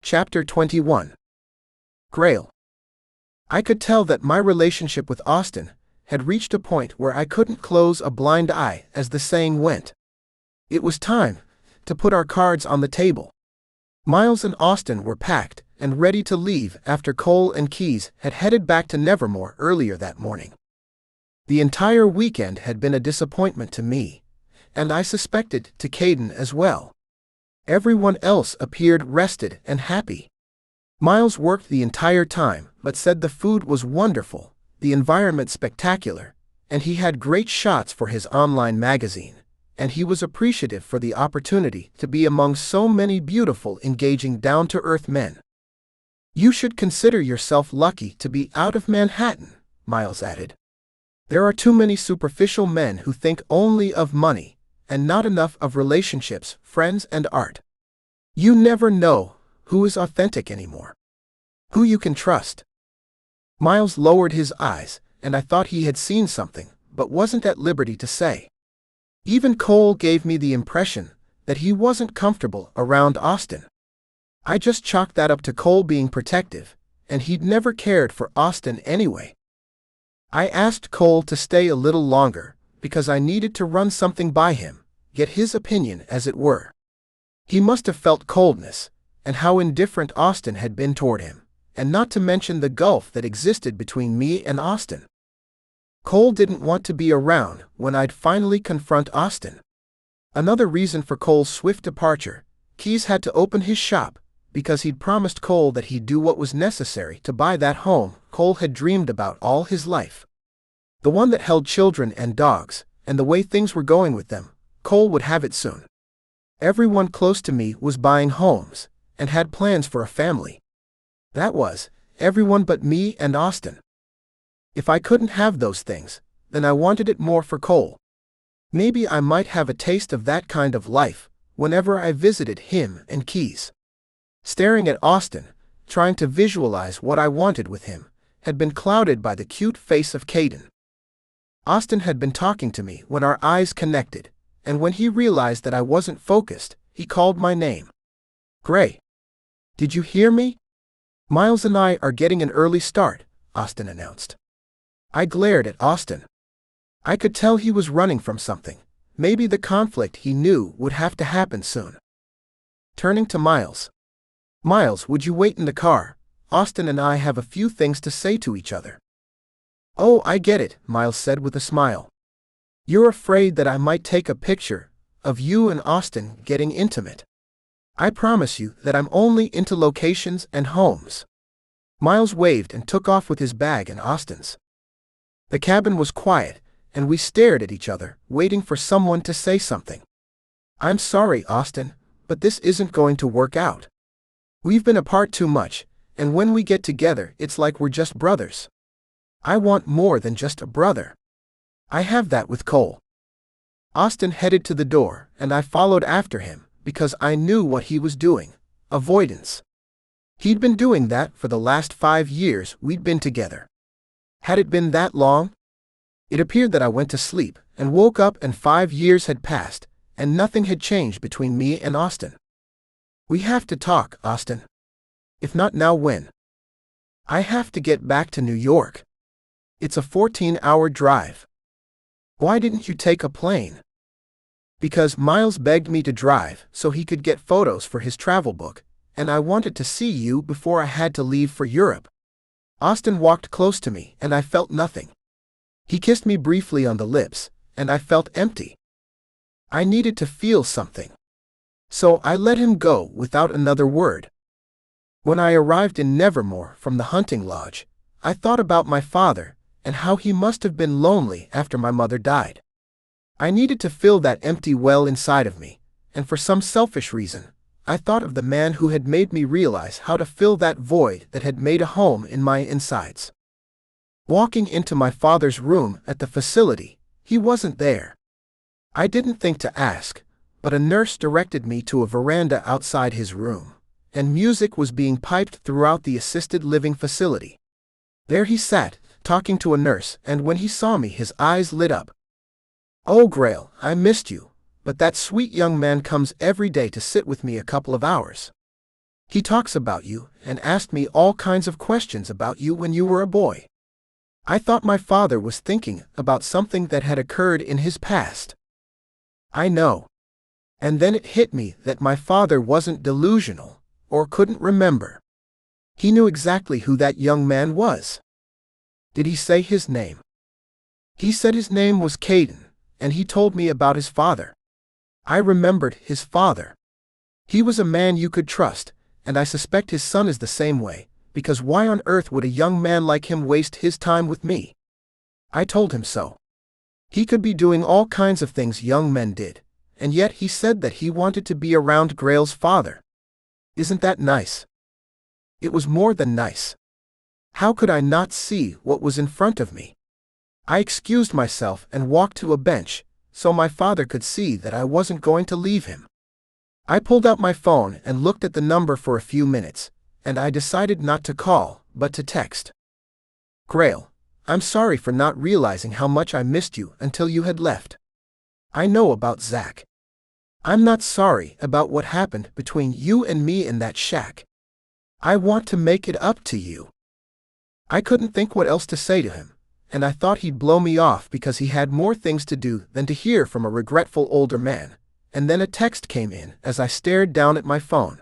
Chapter 21. Grayle. I could tell that my relationship with Austin had reached a point where I couldn't close a blind eye, as the saying went. It was time to put our cards on the table. Miles and Austin were packed and ready to leave after Cole and Keys had headed back to Nevermore earlier that morning. The entire weekend had been a disappointment to me, and I suspected to Caden as well. Everyone else appeared rested and happy. Miles worked the entire time but said the food was wonderful, the environment spectacular, and he had great shots for his online magazine, and he was appreciative for the opportunity to be among so many beautiful, engaging, down-to-earth men. "You should consider yourself lucky to be out of Manhattan," Miles added. "There are too many superficial men who think only of money, and not enough of relationships, friends, and art. You never know who is authentic anymore, who you can trust." Miles lowered his eyes, and I thought he had seen something, but wasn't at liberty to say. Even Cole gave me the impression that he wasn't comfortable around Austin. I just chalked that up to Cole being protective, and he'd never cared for Austin anyway. I asked Cole to stay a little longer, because I needed to run something by him, get his opinion as it were. He must have felt coldness, and how indifferent Austin had been toward him, and not to mention the gulf that existed between me and Austin. Cole didn't want to be around when I'd finally confront Austin. Another reason for Cole's swift departure: Keys had to open his shop, because he'd promised Cole that he'd do what was necessary to buy that home Cole had dreamed about all his life. The one that held children and dogs, and the way things were going with them, Cole would have it soon. Everyone close to me was buying homes, and had plans for a family. That was, everyone but me and Austin. If I couldn't have those things, then I wanted it more for Cole. Maybe I might have a taste of that kind of life whenever I visited him and Keys. Staring at Austin, trying to visualize what I wanted with him, had been clouded by the cute face of Caden. Austin had been talking to me when our eyes connected, and when he realized that I wasn't focused, he called my name. "Gray. Did you hear me? Miles and I are getting an early start," Austin announced. I glared at Austin. I could tell he was running from something, maybe the conflict he knew would have to happen soon. Turning to Miles. "Miles, would you wait in the car? Austin and I have a few things to say to each other." "Oh, I get it," Miles said with a smile. "You're afraid that I might take a picture of you and Austin getting intimate. I promise you that I'm only into locations and homes." Miles waved and took off with his bag and Austin's. The cabin was quiet, and we stared at each other, waiting for someone to say something. "I'm sorry, Austin, but this isn't going to work out. We've been apart too much, and when we get together it's like we're just brothers. I want more than just a brother. I have that with Cole." Austin headed to the door, and I followed after him, because I knew what he was doing: avoidance. He'd been doing that for the last 5 years we'd been together. Had it been that long? It appeared that I went to sleep and woke up and 5 years had passed, and nothing had changed between me and Austin. "We have to talk, Austin. If not now, when?" "I have to get back to New York. It's a 14-hour drive." "Why didn't you take a plane?" "Because Miles begged me to drive so he could get photos for his travel book, and I wanted to see you before I had to leave for Europe." Austin walked close to me, and I felt nothing. He kissed me briefly on the lips, and I felt empty. I needed to feel something. So I let him go without another word. When I arrived in Nevermore from the hunting lodge, I thought about my father and how he must have been lonely after my mother died. I needed to fill that empty well inside of me, and for some selfish reason, I thought of the man who had made me realize how to fill that void that had made a home in my insides. Walking into my father's room at the facility, he wasn't there. I didn't think to ask, but a nurse directed me to a veranda outside his room, and music was being piped throughout the assisted living facility. There he sat, talking to a nurse, and when he saw me his eyes lit up. "Oh, Grayle, I missed you, but that sweet young man comes every day to sit with me a couple of hours." He talks about you and asked me all kinds of questions about you when you were a boy. I thought my father was thinking about something that had occurred in his past. I know. And then it hit me that my father wasn't delusional, or couldn't remember. He knew exactly who that young man was. Did he say his name? He said his name was Caden, and he told me about his father. I remembered his father. He was a man you could trust, and I suspect his son is the same way, because why on earth would a young man like him waste his time with me? I told him so. He could be doing all kinds of things young men did, and yet he said that he wanted to be around Grayle's father. Isn't that nice? It was more than nice. How could I not see what was in front of me? I excused myself and walked to a bench, so my father could see that I wasn't going to leave him. I pulled out my phone and looked at the number for a few minutes, and I decided not to call, but to text. Grayle, I'm sorry for not realizing how much I missed you until you had left. I know about Zach. I'm not sorry about what happened between you and me in that shack. I want to make it up to you. I couldn't think what else to say to him, and I thought he'd blow me off because he had more things to do than to hear from a regretful older man, and then a text came in as I stared down at my phone.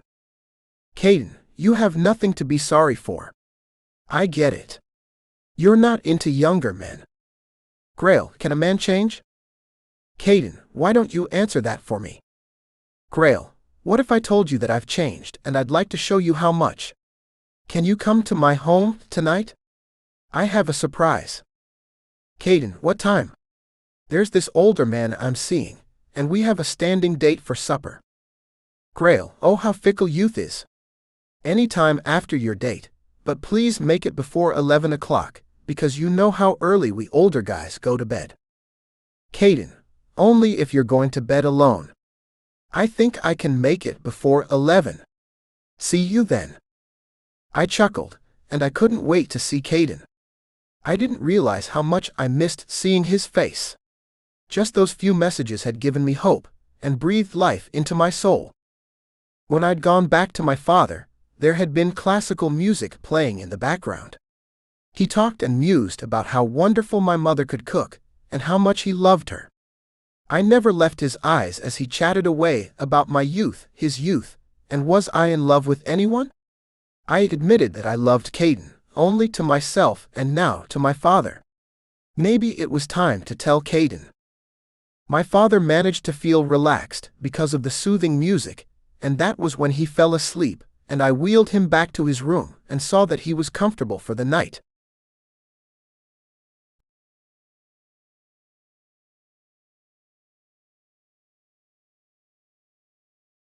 Caden, you have nothing to be sorry for. I get it. You're not into younger men. Grayle, can a man change? Caden, why don't you answer that for me? Grayle, what if I told you that I've changed and I'd like to show you how much? Can you come to my home tonight? I have a surprise. Caden, what time? There's this older man I'm seeing, and we have a standing date for supper. Grayle, oh how fickle youth is. Any time after your date, but please make it before 11 o'clock, because you know how early we older guys go to bed. Caden, only if you're going to bed alone. I think I can make it before 11. See you then. I chuckled, and I couldn't wait to see Caden. I didn't realize how much I missed seeing his face. Just those few messages had given me hope, and breathed life into my soul. When I'd gone back to my father, there had been classical music playing in the background. He talked and mused about how wonderful my mother could cook, and how much he loved her. I never left his eyes as he chatted away about my youth, his youth, and was I in love with anyone? I admitted that I loved Caden, only to myself and now to my father. Maybe it was time to tell Caden. My father managed to feel relaxed because of the soothing music, and that was when he fell asleep, and I wheeled him back to his room and saw that he was comfortable for the night.